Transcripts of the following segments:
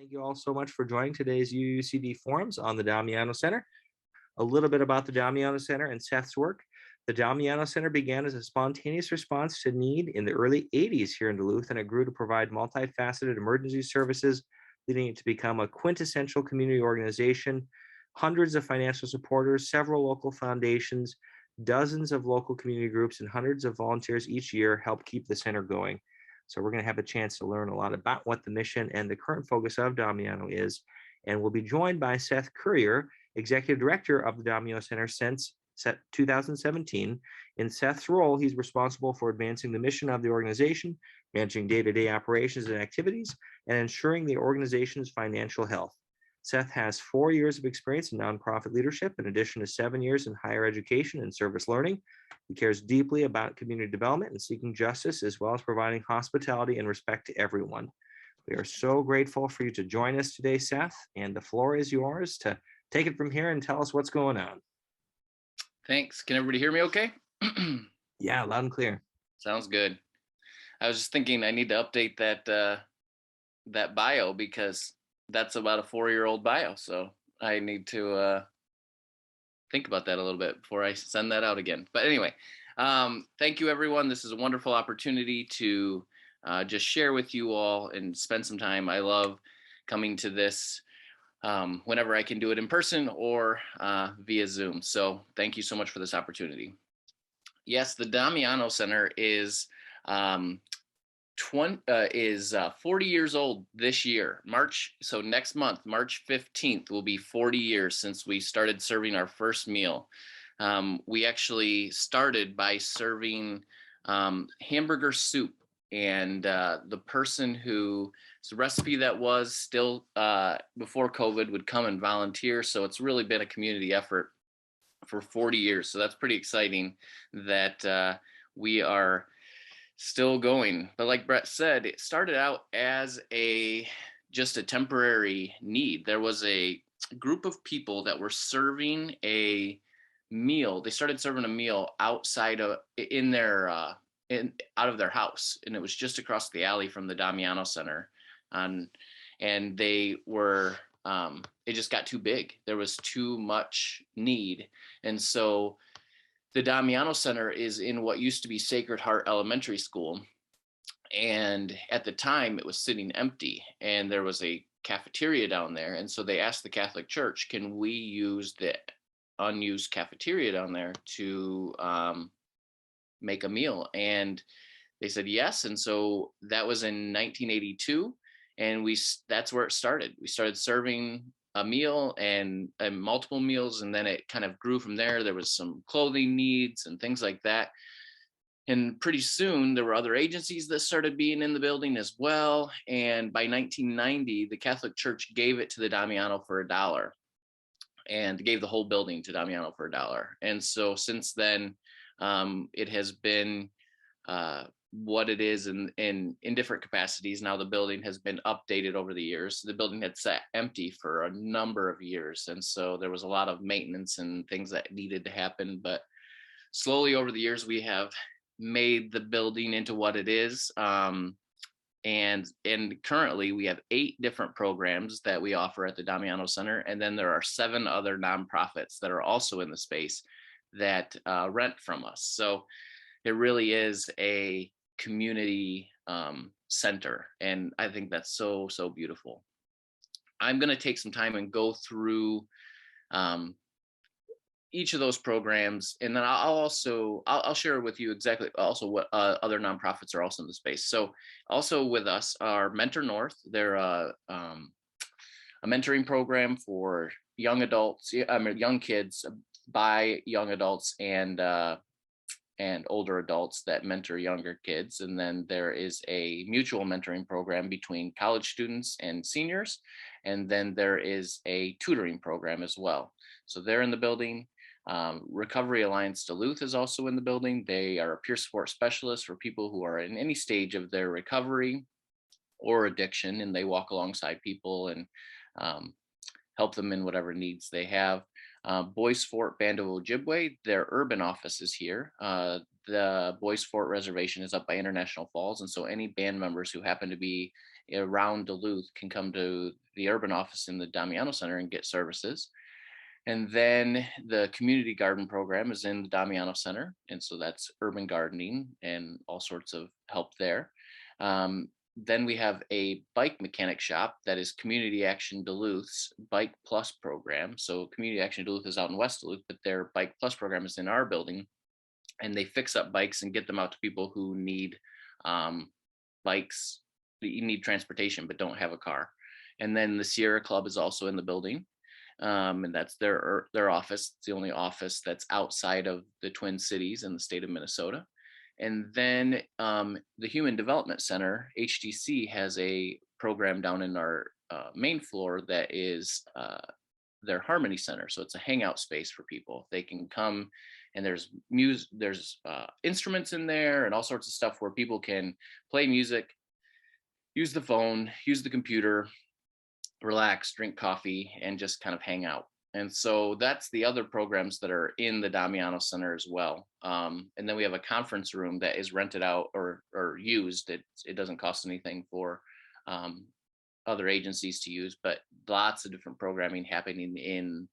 Thank you all so much for joining today's UUCD Forums on the Damiano Center. A little bit about the Damiano Center and Seth's work. The Damiano Center began as a spontaneous response to need in the early 80s here in Duluth, and it grew to provide multifaceted emergency services, leading it to become a quintessential community organization. Hundreds of financial supporters, several local foundations, dozens of local community groups, and hundreds of volunteers each year help keep the center going. So we're going to have a chance to learn a lot about what the mission and the current focus of Damiano is. And we'll be joined by Seth Currier, Executive Director of the Damiano Center since 2017. In Seth's role, he's responsible for advancing the mission of the organization, managing day-to-day operations and activities, and ensuring the organization's financial health. Seth has 4 years of experience in nonprofit leadership, in addition to 7 years in higher education and service learning. He cares deeply about community development and seeking justice, as well as providing hospitality and respect to everyone. We are so grateful for you to join us today, Seth, and the floor is yours to take it from here and tell us what's going on. Thanks. Can everybody hear me okay? Yeah, loud and clear. Sounds good. I was just thinking I need to update that bio because that's about a 4-year-old bio. So I need to think about that a little bit before I send that out again. But anyway, thank you, everyone. This is a wonderful opportunity to just share with you all and spend some time. I love coming to this whenever I can do it in person or via Zoom. So thank you so much for this opportunity. Yes, the Damiano Center is 40 years old this year. So next month, March 15th, will be 40 years since we started serving our first meal. We actually started by serving hamburger soup, and the person whose recipe that was still before COVID would come and volunteer. So it's really been a community effort for 40 years. So that's pretty exciting that we are still going. But like Brett said, it started out as just a temporary need. There was a group of people that were serving a meal. They started serving a meal outside of out of their house, and it was just across the alley from the Damiano Center. And they were it just got too big. There was too much need, and so the Damiano Center is in what used to be Sacred Heart Elementary School. And at the time it was sitting empty, and there was a cafeteria down there. And so they asked the Catholic Church, can we use the unused cafeteria down there to make a meal? And they said yes. And so that was in 1982. And that's where it started. We started serving a meal and multiple meals, and then it kind of grew from there. There was some clothing needs and things like that. And pretty soon there were other agencies that started being in the building as well. And by 1990, the Catholic Church gave it to the Damiano for $1, and gave the whole building to Damiano for $1. And so since then, it has been what it is in different capacities. Now the building has been updated over the years. The building had sat empty for a number of years, and so there was a lot of maintenance and things that needed to happen. But slowly over the years, we have made the building into what it is. And currently we have 8 different programs that we offer at the Damiano Center, and then there are 7 other nonprofits that are also in the space that rent from us. So it really is a community center, and I think that's so beautiful. I'm going to take some time and go through each of those programs, and then I'll share with you exactly also what other nonprofits are also in the space. So also with us are Mentor North. They're a mentoring program for young adults, young kids by young adults and older adults that mentor younger kids. And then there is a mutual mentoring program between college students and seniors. And then there is a tutoring program as well. So they're in the building. Recovery Alliance Duluth is also in the building. They are a peer support specialist for people who are in any stage of their recovery or addiction, and they walk alongside people and help them in whatever needs they have. Boys Fort Band of Ojibwe, their urban office is here. The Boys Fort Reservation is up by International Falls, and so any band members who happen to be around Duluth can come to the urban office in the Damiano Center and get services. And then the community garden program is in the Damiano Center. And so that's urban gardening and all sorts of help there. Then we have a bike mechanic shop that is Community Action Duluth's Bike Plus program. So Community Action Duluth is out in West Duluth, but their Bike Plus program is in our building. And they fix up bikes and get them out to people who need bikes, you need transportation, but don't have a car. And then the Sierra Club is also in the building. And that's their office. It's the only office that's outside of the Twin Cities in the state of Minnesota. And then the Human Development Center, HDC, has a program down in our main floor that is their Harmony Center. So it's a hangout space for people. They can come, and there's music, there's instruments in there and all sorts of stuff where people can play music, use the phone, use the computer, relax, drink coffee, and just kind of hang out. And so that's the other programs that are in the Damiano Center as well. And then we have a conference room that is rented out or used. It doesn't cost anything for other agencies to use, but lots of different programming happening in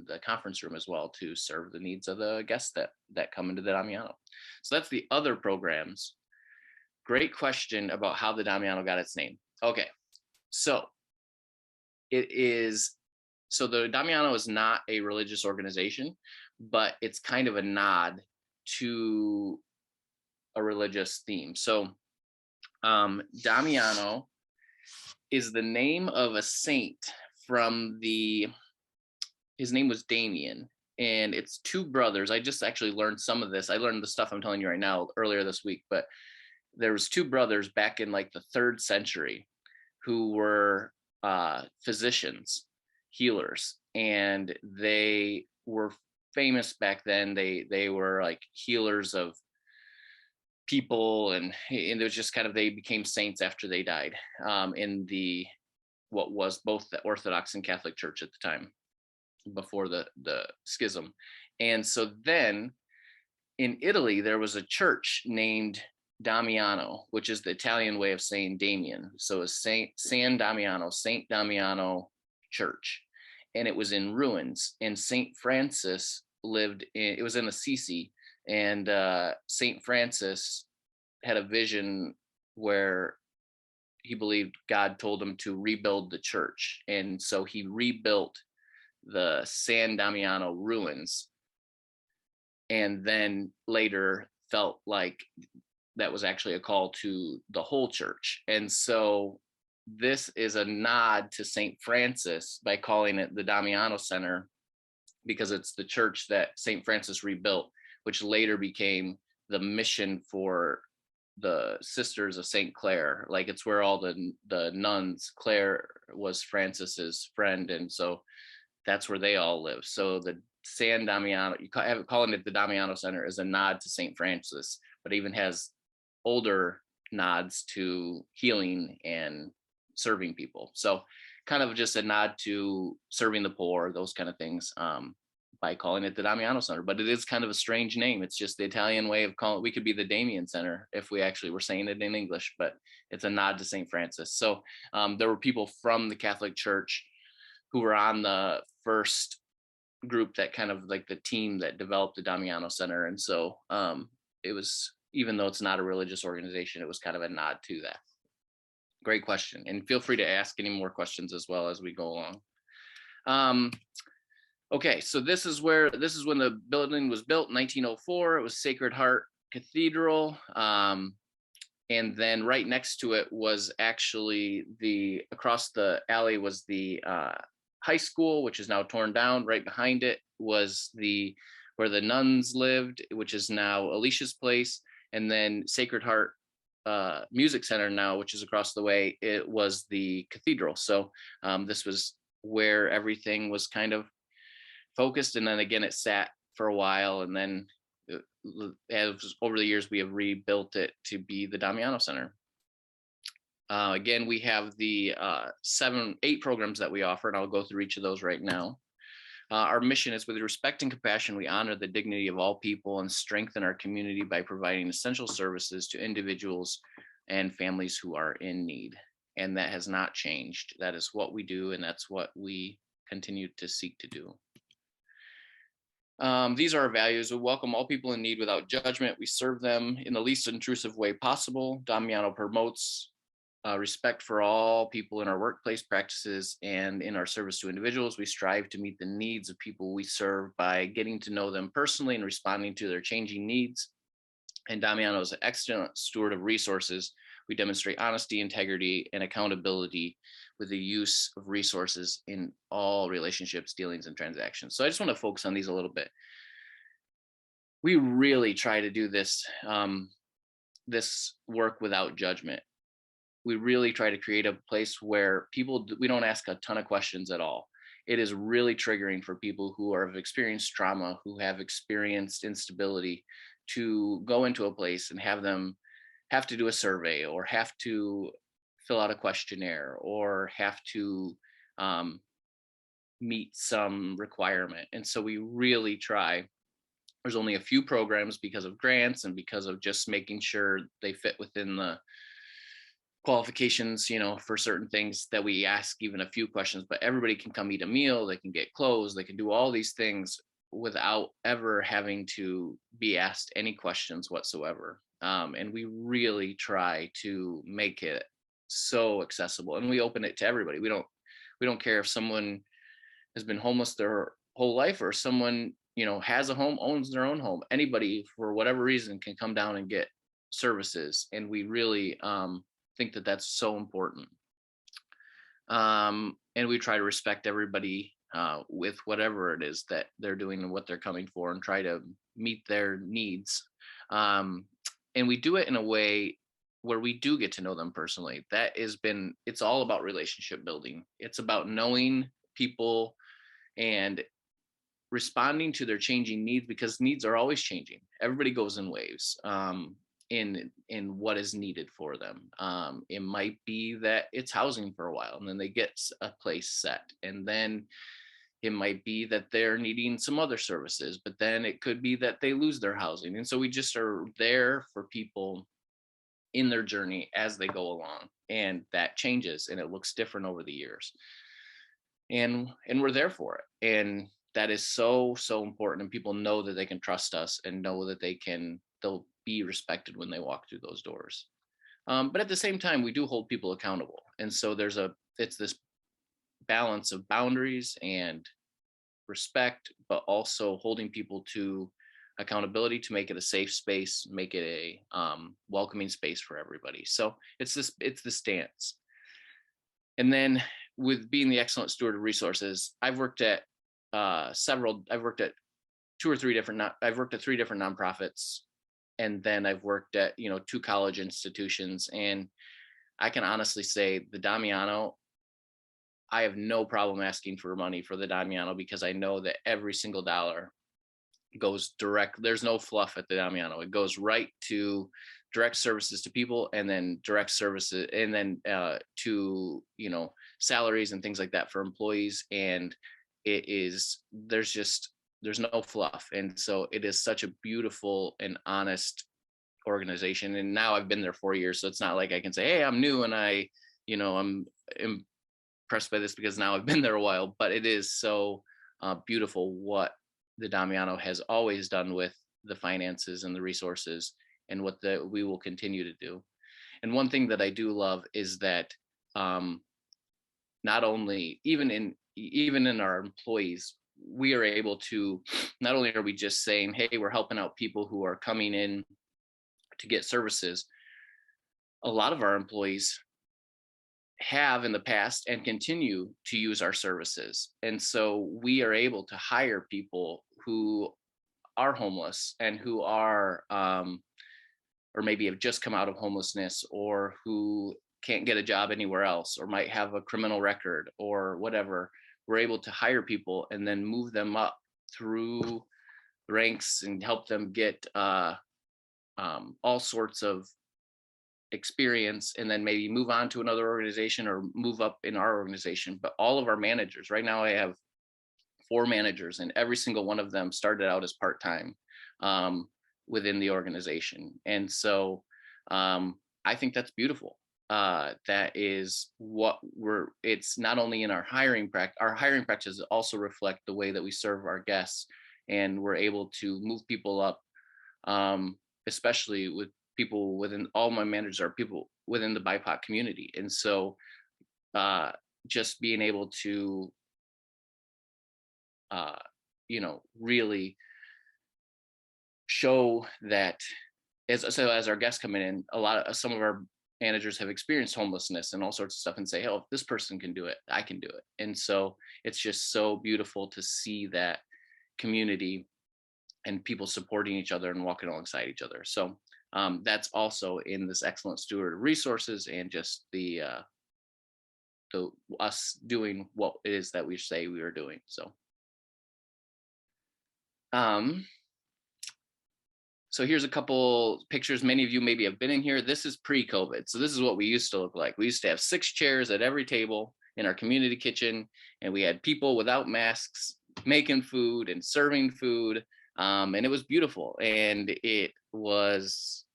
the conference room as well to serve the needs of the guests that come into the Damiano. So that's the other programs. Great question about how the Damiano got its name. Okay, so the Damiano is not a religious organization, but it's kind of a nod to a religious theme. So Damiano is the name of a saint his name was Damien, and it's two brothers. I just actually learned some of this. I learned the stuff I'm telling you right now earlier this week, but there was two brothers back in like the 3rd century who were physicians, healers, and they were famous back then. They were like healers of people, and it was just kind of, they became saints after they died in what was both the Orthodox and Catholic Church at the time before the schism. And so then in Italy there was a church named Damiano, which is the Italian way of saying Damien. So a Saint Damiano Church, and it was in ruins. And Saint Francis it was in Assisi, and Saint Francis had a vision where he believed God told him to rebuild the church, and so he rebuilt the San Damiano ruins, and then later felt like that was actually a call to the whole church. And so this is a nod to St. Francis by calling it the Damiano Center, because it's the church that St. Francis rebuilt, which later became the mission for the Sisters of St. Clare. Like, it's where all the nuns, Clare was Francis's friend, and so that's where they all live. So the San Damiano, calling it the Damiano Center, is a nod to St. Francis, but even has older nods to healing and serving people. So kind of just a nod to serving the poor, those kind of things, by calling it the Damiano Center. But it is kind of a strange name. It's just the Italian way of calling it. We could be the Damien Center if we actually were saying it in English, but it's a nod to St. Francis. So there were people from the Catholic Church who were on the first group, that kind of like the team that developed the Damiano Center. And so it was, even though it's not a religious organization, it was kind of a nod to that. Great question. And feel free to ask any more questions as well as we go along. Okay, so this is when the building was built in 1904. It was Sacred Heart Cathedral. And then right next to it was actually across the alley was the high school, which is now torn down. Right behind it was where the nuns lived, which is now Alicia's place. And then Sacred Heart Music Center now, which is across the way, it was the cathedral. So this was where everything was kind of focused. And then again, it sat for a while, and then over the years, we have rebuilt it to be the Damiano Center. Again, we have the 8 programs that we offer, and I'll go through each of those right now. Our mission is, with respect and compassion, we honor the dignity of all people and strengthen our community by providing essential services to individuals and families who are in need. And that has not changed. That is what we do, and that's what we continue to seek to do. These are our values. We welcome all people in need without judgment. We serve them in the least intrusive way possible. Damiano promotes respect for all people in our workplace practices and in our service to individuals. We strive to meet the needs of people we serve by getting to know them personally and responding to their changing needs. And Damiano is an excellent steward of resources. We demonstrate honesty, integrity, and accountability with the use of resources in all relationships, dealings, and transactions. So I just want to focus on these a little bit. We really try to do this, this work without judgment. We really try to create a place where we don't ask a ton of questions at all. It is really triggering for people who have experienced trauma, who have experienced instability, to go into a place and have them have to do a survey or have to fill out a questionnaire or have to meet some requirement. And so we really try. There's only a few programs because of grants and because of just making sure they fit within the qualifications, for certain things that we ask even a few questions, but everybody can come eat a meal, they can get clothes, they can do all these things without ever having to be asked any questions whatsoever. And we really try to make it so accessible, and we open it to everybody. We don't care if someone has been homeless their whole life or someone, has a home, owns their own home. Anybody for whatever reason can come down and get services. And we really think that that's so important. And we try to respect everybody with whatever it is that they're doing and what they're coming for, and try to meet their needs. And we do it in a way where we do get to know them personally. It's all about relationship building. It's about knowing people and responding to their changing needs, because needs are always changing. Everybody goes in waves. In what is needed for them. It might be that it's housing for a while and then they get a place set, and then it might be that they're needing some other services, but then it could be that they lose their housing. And so we just are there for people in their journey as they go along, and that changes and it looks different over the years. And we're there for it. And that is so important, and people know that they can trust us and know that they'll be respected when they walk through those doors. But at the same time, we do hold people accountable. And so it's this balance of boundaries and respect, but also holding people to accountability to make it a safe space, make it a welcoming space for everybody. So it's the stance. And then with being the excellent steward of resources, I've worked at three different nonprofits, and then I've worked at 2 college institutions. And I can honestly say the Damiano, I have no problem asking for money for the Damiano, because I know that every single dollar goes direct. There's no fluff at the Damiano. It goes right to direct services to people, and then direct services, and then to salaries and things like that for employees. And there's no fluff. And so it is such a beautiful and honest organization. And now I've been there 4 years, so it's not like I can say, hey, I'm new and I'm impressed by this, because now I've been there a while. But it is so beautiful what the Damiano has always done with the finances and the resources, and what we will continue to do. And one thing that I do love is that not only even in our employees, we are able to, not only are we just saying, hey, we're helping out people who are coming in to get services. A lot of our employees have in the past and continue to use our services. And so we are able to hire people who are homeless and who are, or maybe have just come out of homelessness, or who can't get a job anywhere else, or might have a criminal record or whatever. We're able to hire people and then move them up through ranks and help them get all sorts of experience, and then maybe move on to another organization or move up in our organization. But all of our managers, right now I have 4 managers, and every single one of them started out as part-time within the organization. And so I think that's beautiful. that is what it's not only in our hiring practices also reflect the way that we serve our guests, and we're able to move people up, especially with people within, all my managers are people within the BIPOC community. And so just being able to, really show that as our guests come in, some of our managers have experienced homelessness and all sorts of stuff, and say, oh, if this person can do it, I can do it. And so it's just so beautiful to see that community and people supporting each other and walking alongside each other. So that's also in this excellent steward of resources, and just the us doing what it is that we say we are doing. So um so here's a couple pictures. Many of you maybe have been in here. This is pre-COVID. So this is what we used to look like. We used to have 6 chairs at every table in our community kitchen, and we had people without masks making food and serving food. And it was beautiful, and it was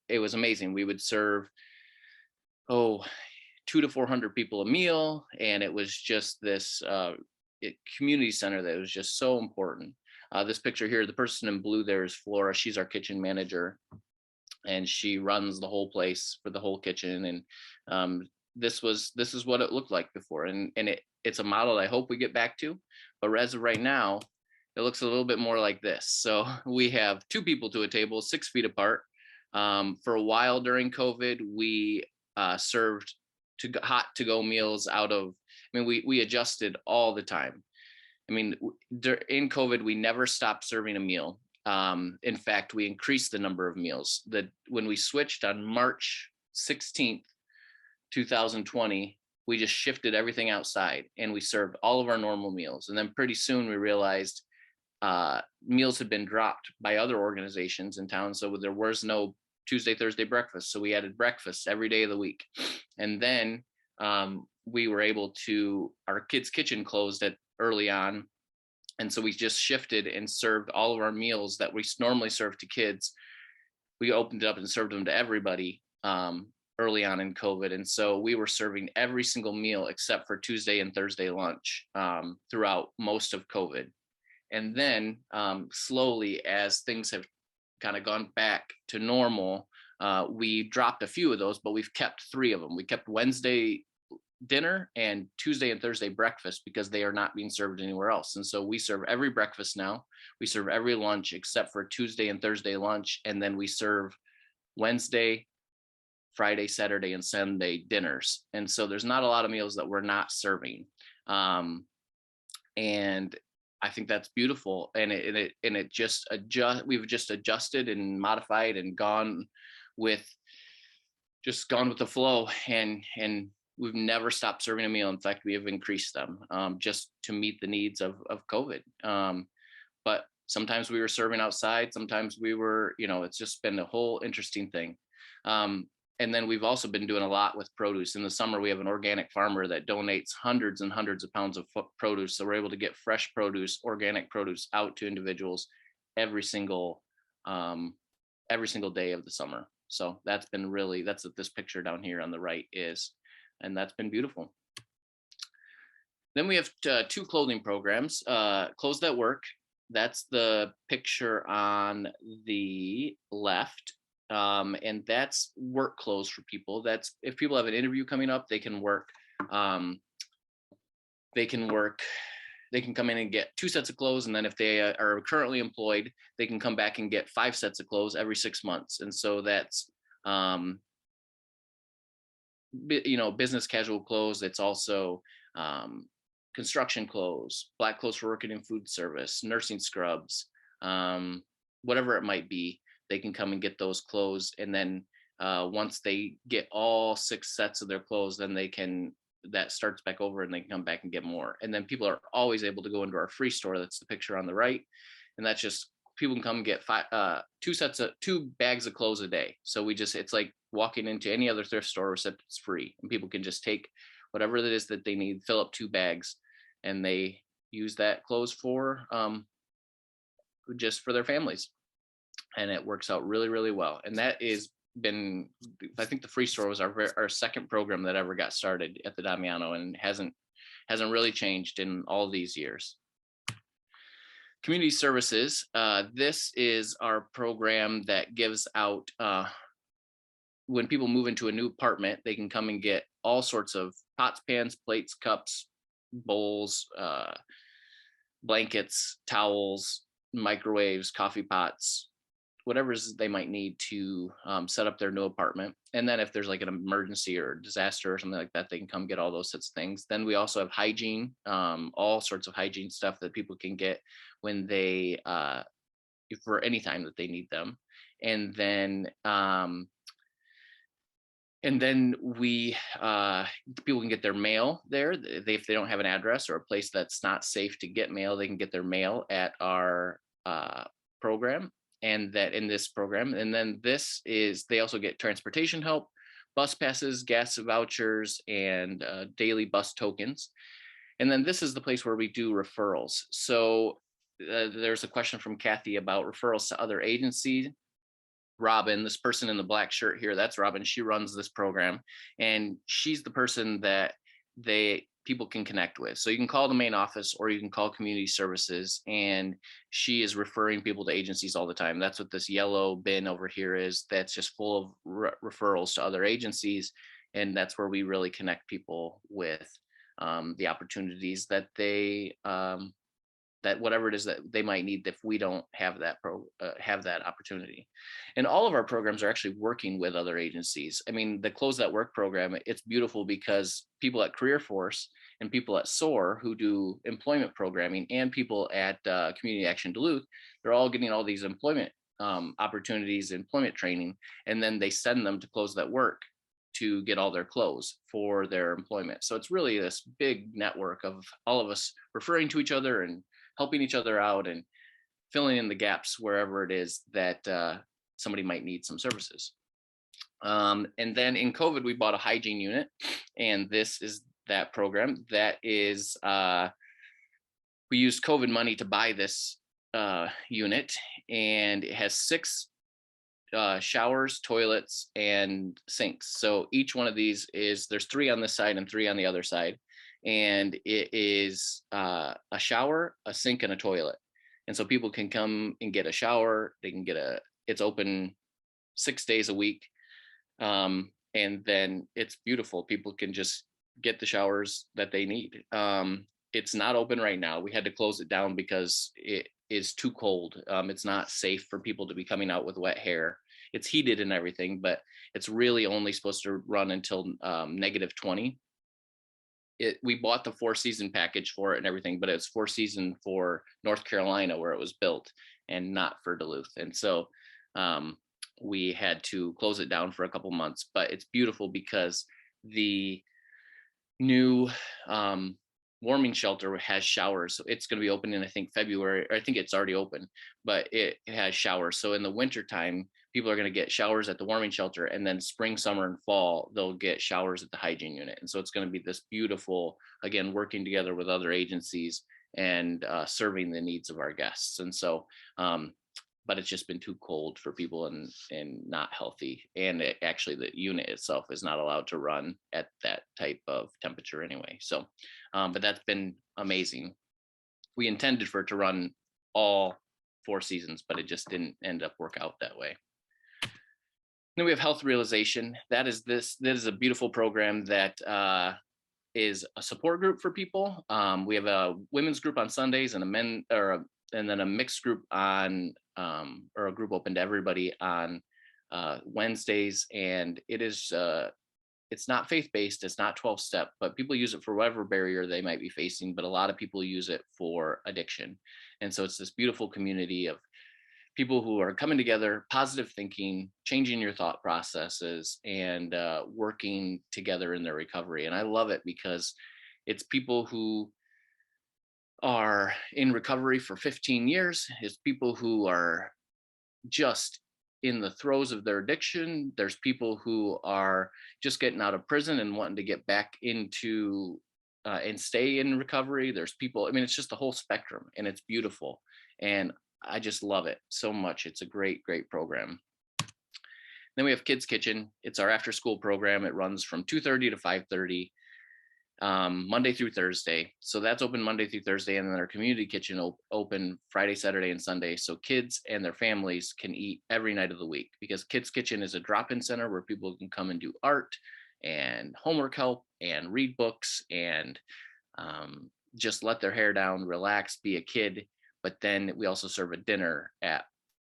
amazing. We would serve 200 to 400 people a meal, and it was just this community center that was just so important. This picture here, the person in blue there is Flora. She's our kitchen manager, and she runs the whole place for the whole kitchen. And this is what it looked like before, and it's a model I hope we get back to. But as of right now, it looks a little bit more like this. So we have 2 people to a table, 6 feet apart. For a while during COVID, we served hot to-go meals out of. I mean, we adjusted all the time. I mean, in COVID, we never stopped serving a meal. In fact, we increased the number of meals. When we switched on March 16th, 2020, we just shifted everything outside, and we served all of our normal meals. And then pretty soon we realized meals had been dropped by other organizations in town. So there was no Tuesday, Thursday breakfast. So we added breakfast every day of the week. And then we were able to, our kids' kitchen closed early on. And so we just shifted and served all of our meals that we normally serve to kids. We opened it up and served them to everybody early on in COVID. And so we were serving every single meal except for Tuesday and Thursday lunch throughout most of COVID. And then slowly, as things have kind of gone back to normal, we dropped a few of those, but we've kept 3 of them. We kept Wednesday dinner and Tuesday and Thursday breakfast, because they are not being served anywhere else. And so we serve every breakfast now. We serve every lunch except for Tuesday and Thursday lunch. And then we serve Wednesday, Friday, Saturday, and Sunday dinners. And so there's not a lot of meals that we're not serving. And I think that's beautiful. And we've just adjusted and modified and gone with the flow, and we've never stopped serving a meal. In fact, we have increased them just to meet the needs of COVID. But sometimes we were serving outside. Sometimes we were, it's just been a whole interesting thing. And then we've also been doing a lot with produce. In the summer, we have an organic farmer that donates hundreds and hundreds of pounds of produce. So we're able to get fresh produce, organic produce out to individuals every single day of the summer. So that's what this picture down here on the right is. And that's been beautiful. Then we have 2 clothing programs, Clothes That Work. That's the picture on the left. And that's work clothes for people. That's if people have an interview coming up, they can work. They can come in and get 2 sets of clothes. And then if they are currently employed, they can come back and get 5 sets of clothes every 6 months. And so that's, business casual clothes. It's also construction clothes, black clothes for working in food service, nursing scrubs, whatever it might be. They can come and get those clothes. And then once they get all 6 sets of their clothes, then that starts back over, and they can come back and get more. And then people are always able to go into our free store. That's the picture on the right. And that's just, people can come and get 2 bags of clothes a day. So it's like walking into any other thrift store, except it's free. And people can just take whatever it is that they need, fill up 2 bags, and they use that clothes for just for their families. And it works out really, really well. And that is been, I think the free store was our second program that ever got started at the Damiano, and hasn't really changed in all these years. Community services. This is our program that gives out, when people move into a new apartment, they can come and get all sorts of pots, pans, plates, cups, bowls, blankets, towels, microwaves, coffee pots, whatever they might need to set up their new apartment. And then if there's like an emergency or disaster or something like that, they can come get all those sorts of things. Then we also have hygiene, all sorts of hygiene stuff that people can get when they, for any time that they need them. And then we people can get their mail there. If they don't have an address or a place that's not safe to get mail, they can get their mail at our program, and that in this program. And then this is, they also get transportation help, bus passes, gas vouchers, and daily bus tokens. And then this is the place where we do referrals. So there's a question from Kathy about referrals to other agencies. Robin, this person in the black shirt here, that's Robin. She runs this program, and she's the person that people can connect with. So you can call the main office or you can call community services, and she is referring people to agencies all the time. That's what this yellow bin over here is. That's just full of referrals to other agencies, and that's where we really connect people with the opportunities that they that whatever it is that they might need if we don't have that opportunity. And all of our programs are actually working with other agencies. I mean, the Close That Work program, it's beautiful because people at Career Force and people at SOAR who do employment programming, and people at Community Action Duluth, they're all getting all these employment opportunities, employment training, and then they send them to Close That Work to get all their clothes for their employment. So it's really this big network of all of us referring to each other and helping each other out and filling in the gaps wherever it is that somebody might need some services. And then in COVID, we bought a hygiene unit, and this is that program. That is, we used COVID money to buy this unit, and it has 6 showers, toilets, and sinks. So each one of these there's 3 on this side and 3 on the other side. And it is a shower, a sink, and a toilet. And so people can come and get a shower. They can it's open 6 days a week. And then it's beautiful. People can just get the showers that they need. It's not open right now. We had to close it down because it is too cold. It's not safe for people to be coming out with wet hair. It's heated and everything, but it's really only supposed to run until -20. We bought the 4-season package for it and everything, but it's 4-season for North Carolina where it was built and not for Duluth. And so we had to close it down for a couple months, but it's beautiful because the new warming shelter has showers. So it's going to be open in, I think, February, or I think it's already open, but it has showers. So in the wintertime, people are going to get showers at the warming shelter, and then spring, summer, and fall, they'll get showers at the hygiene unit. And so it's going to be this beautiful, again, working together with other agencies and serving the needs of our guests. And so, but it's just been too cold for people and not healthy. And actually the unit itself is not allowed to run at that type of temperature anyway. So, but that's been amazing. We intended for it to run all 4 seasons, but it just didn't end up work out that way. Then we have Health Realization. That is a beautiful program that is a support group for people. We have a women's group on Sundays and and then a mixed group on, or a group open to everybody on Wednesdays. And it is, it's not faith-based, it's not 12-step, but people use it for whatever barrier they might be facing, but a lot of people use it for addiction. And so it's this beautiful community of people who are coming together, positive thinking, changing your thought processes, and working together in their recovery. And I love it because it's people who are in recovery for 15 years. It's people who are just in the throes of their addiction. There's people who are just getting out of prison and wanting to get back into and stay in recovery. There's people, I mean, it's just a whole spectrum, and it's beautiful. And I just love it so much. It's a great, great program. Then we have Kids Kitchen. It's our after school program. It runs from 2:30 to 5:30, Monday through Thursday. So that's open Monday through Thursday. And then our community kitchen open Friday, Saturday, and Sunday. So kids and their families can eat every night of the week, because Kids Kitchen is a drop-in center where people can come and do art and homework help and read books and just let their hair down, relax, be a kid. But then we also serve a dinner at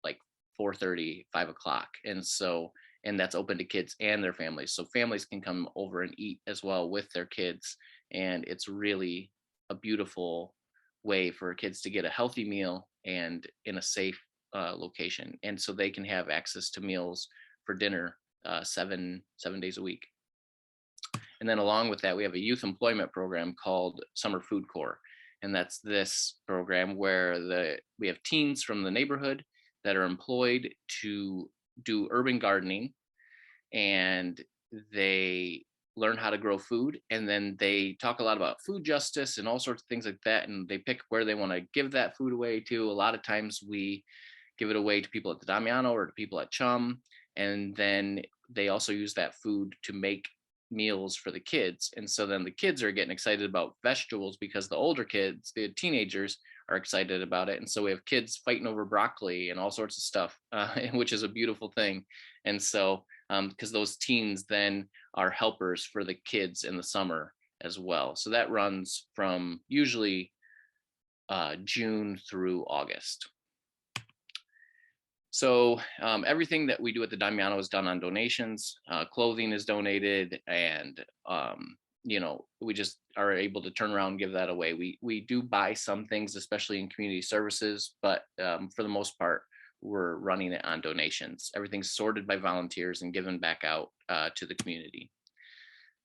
like 4:30, 5 o'clock. And that's open to kids and their families. So families can come over and eat as well with their kids. And it's really a beautiful way for kids to get a healthy meal and in a safe location. And so they can have access to meals for dinner 7 days a week. And then along with that, we have a youth employment program called Summer Food Corps. And that's this program where we have teens from the neighborhood that are employed to do urban gardening, and they learn how to grow food. And then they talk a lot about food justice and all sorts of things like that. And they pick where they want to give that food away to. A lot of times we give it away to people at the Damiano or to people at Chum. And then they also use that food to make meals for the kids. And so then the kids are getting excited about vegetables because the older kids, the teenagers, are excited about it. And so we have kids fighting over broccoli and all sorts of stuff, which is a beautiful thing. And so because those teens then are helpers for the kids in the summer as well. So that runs from usually June through August. So everything that we do at the Damiano is done on donations. Clothing is donated, and we just are able to turn around and give that away. We do buy some things, especially in community services, but for the most part, we're running it on donations. Everything's sorted by volunteers and given back out to the community.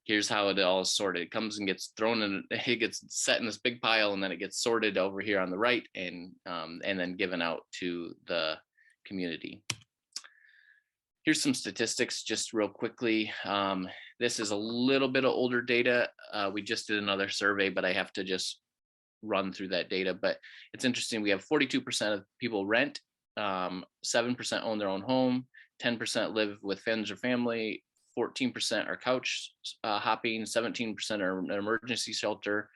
Here's how it all is sorted. It comes and gets thrown in, it gets set in this big pile, and then it gets sorted over here on the right, and then given out to the community. Here's some statistics just real quickly. This is a little bit of older data. We just did another survey, but I have to just run through that data. But it's interesting. We have 42% of people rent, 7% own their own home, 10% live with friends or family, 14% are couch hopping, 17% are in an emergency shelter,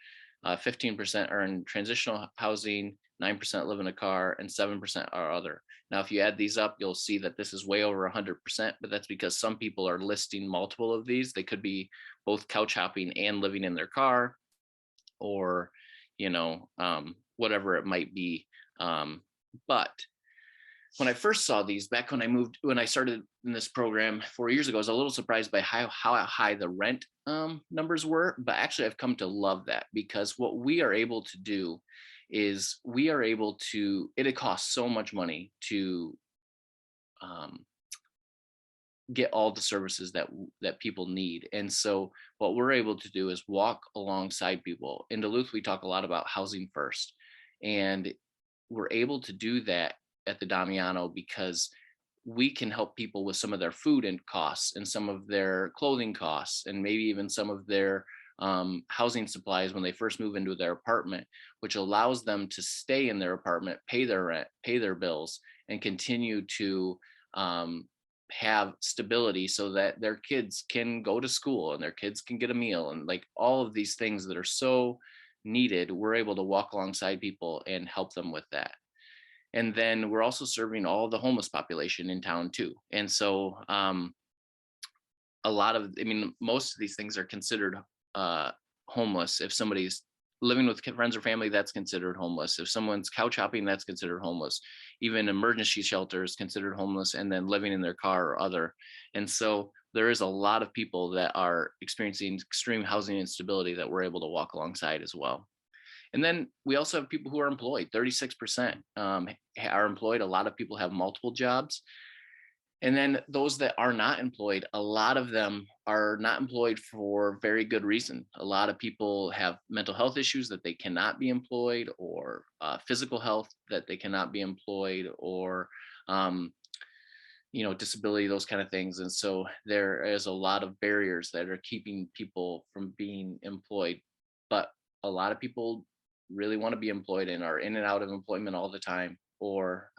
15% are in transitional housing, 9% live in a car, and 7% are other. Now, if you add these up, you'll see that this is way over 100%, but that's because some people are listing multiple of these. They could be both couch hopping and living in their car, or, whatever it might be. But when I first saw these back when I started in this program 4 years ago, I was a little surprised by how high the rent numbers were, but actually I've come to love that, because what we are able to do is it costs so much money to get all the services that people need. And so what we're able to do is walk alongside people. In Duluth, we talk a lot about housing first, and we're able to do that at the Damiano because we can help people with some of their food and costs and some of their clothing costs, and maybe even some of their housing supplies when they first move into their apartment, which allows them to stay in their apartment, pay their rent, pay their bills, and continue to have stability so that their kids can go to school and their kids can get a meal, and like all of these things that are so needed. We're able to walk alongside people and help them with that. And then we're also serving all the homeless population in town too. And so most of these things are considered homeless. If somebody's living with friends or family, that's considered homeless. If someone's couch hopping, that's considered homeless. Even emergency shelter is considered homeless, and then living in their car or other. And so there is a lot of people that are experiencing extreme housing instability that we're able to walk alongside as well. And then we also have people who are employed. 36% are employed. A lot of people have multiple jobs. And then those that are not employed, a lot of them are not employed for very good reason. A lot of people have mental health issues that they cannot be employed, or physical health that they cannot be employed, or disability, those kind of things. And so there is a lot of barriers that are keeping people from being employed. But a lot of people really want to be employed and are in and out of employment all the time, or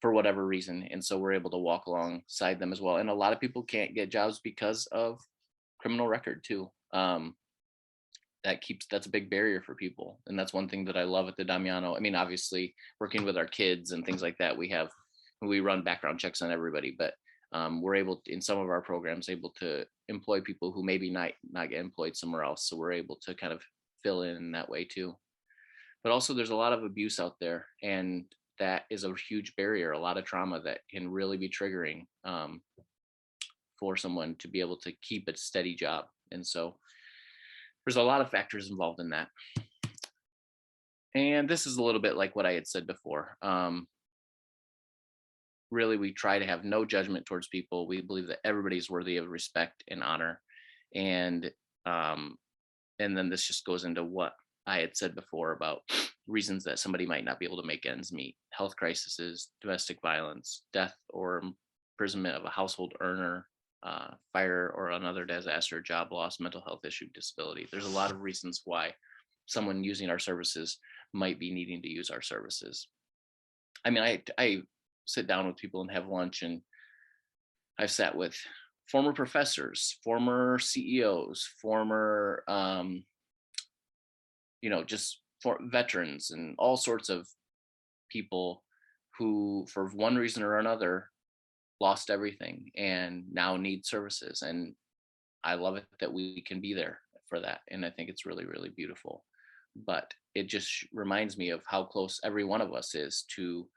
for whatever reason. And so we're able to walk alongside them as well. And a lot of people can't get jobs because of criminal record too. That's a big barrier for people. And that's one thing that I love at the Damiano. I mean, obviously working with our kids and things like that, we run background checks on everybody, but we're able to, in some of our programs, able to employ people who maybe not get employed somewhere else. So we're able to kind of fill in that way too. But also there's a lot of abuse out there, and that is a huge barrier, a lot of trauma that can really be triggering for someone to be able to keep a steady job. And so there's a lot of factors involved in that. And this is a little bit like what I had said before. Really, we try to have no judgment towards people. We believe that everybody's worthy of respect and honor. And then this just goes into what I had said before about reasons that somebody might not be able to make ends meet: health crises, domestic violence, death or imprisonment of a household earner, fire or another disaster, job loss, mental health issue, disability. There's a lot of reasons why someone using our services might be needing to use our services. I mean, I sit down with people and have lunch, and I've sat with former professors, former CEOs, former, just for veterans and all sorts of people who, for one reason or another, lost everything and now need services. And I love it that we can be there for that. And I think it's really, really beautiful. But it just reminds me of how close every one of us is to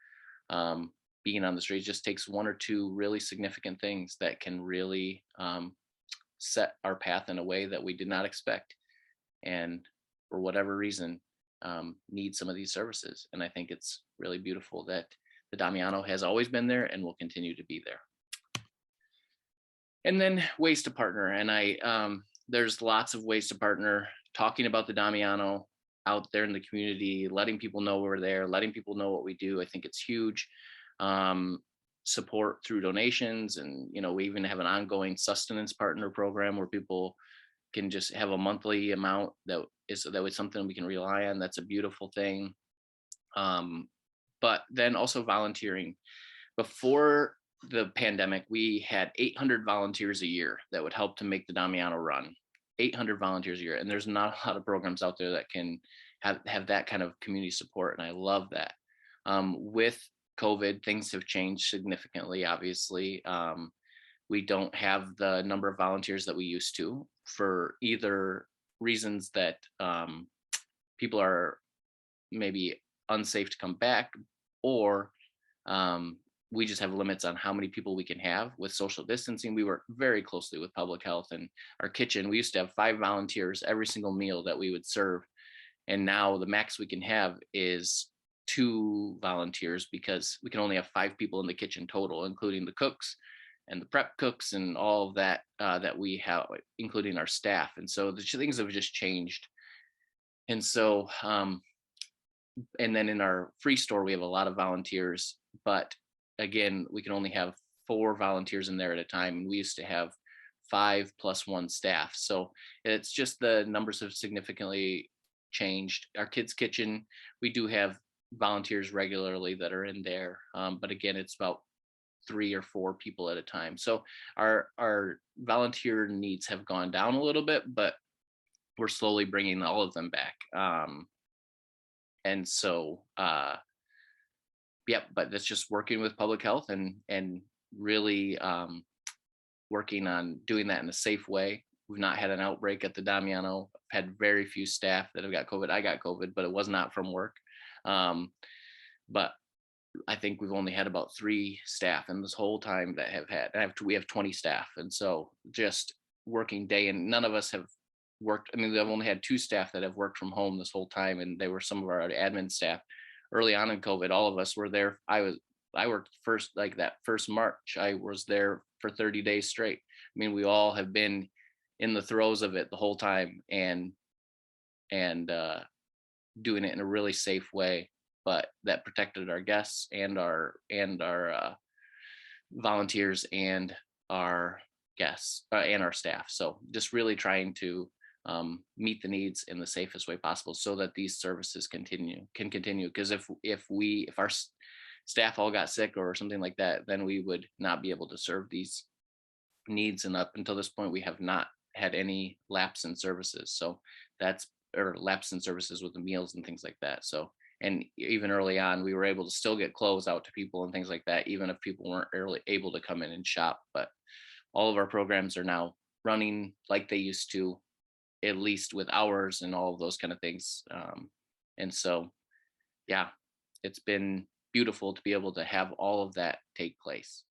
being on the street. It just takes one or two really significant things that can really set our path in a way that we did not expect. And for whatever reason, need some of these services. And I think it's really beautiful that the Damiano has always been there and will continue to be there. And then ways to partner. And there's lots of ways to partner, talking about the Damiano out there in the community, letting people know we're there, letting people know what we do. I think it's huge. Support through donations. And, we even have an ongoing sustenance partner program where people can just have a monthly amount that was something we can rely on. That's a beautiful thing. But then also volunteering. Before the pandemic, we had 800 volunteers a year that would help to make the Damiano run. 800 volunteers a year. And there's not a lot of programs out there that can have that kind of community support. And I love that. With COVID, things have changed significantly, obviously. We don't have the number of volunteers that we used to, for either reasons that people are maybe unsafe to come back, or we just have limits on how many people we can have with social distancing. We work very closely with public health, and our kitchen, we used to have 5 volunteers every single meal that we would serve. And now the max we can have is 2 volunteers, because we can only have 5 people in the kitchen total, including the cooks and the prep cooks and all of that that we have, including our staff. And so the things have just changed. And so, and then in our free store, we have a lot of volunteers, but again, we can only have 4 volunteers in there at a time. And we used to have 5 plus 1 staff. So it's just the numbers have significantly changed. Our kids' kitchen, we do have volunteers regularly that are in there. But again, it's about 3 or 4 people at a time. So our volunteer needs have gone down a little bit, but we're slowly bringing all of them back. And so, but that's just working with public health and really working on doing that in a safe way. We've not had an outbreak at the Damiano. I've had very few staff that have got COVID. I got COVID, but it was not from work. But I think we've only had about 3 staff in this whole time that have had, we have 20 staff. And so just working day, and none of us have worked. I mean, we've only had 2 staff that have worked from home this whole time. And they were some of our admin staff early on in COVID. All of us were there. I worked first, like that first March, I was there for 30 days straight. I mean, we all have been in the throes of it the whole time, and doing it in a really safe way, but that protected our guests and our volunteers and our guests and our staff. So just really trying to meet the needs in the safest way possible so that these services can continue. Because if our staff all got sick or something like that, then we would not be able to serve these needs. And up until this point, we have not had any lapse in services. So that's, or lapse in services with the meals and things like that. So, and even early on, we were able to still get clothes out to people and things like that, even if people weren't early able to come in and shop. But all of our programs are now running like they used to, at least with hours and all of those kind of things. And so, yeah, it's been beautiful to be able to have all of that take place.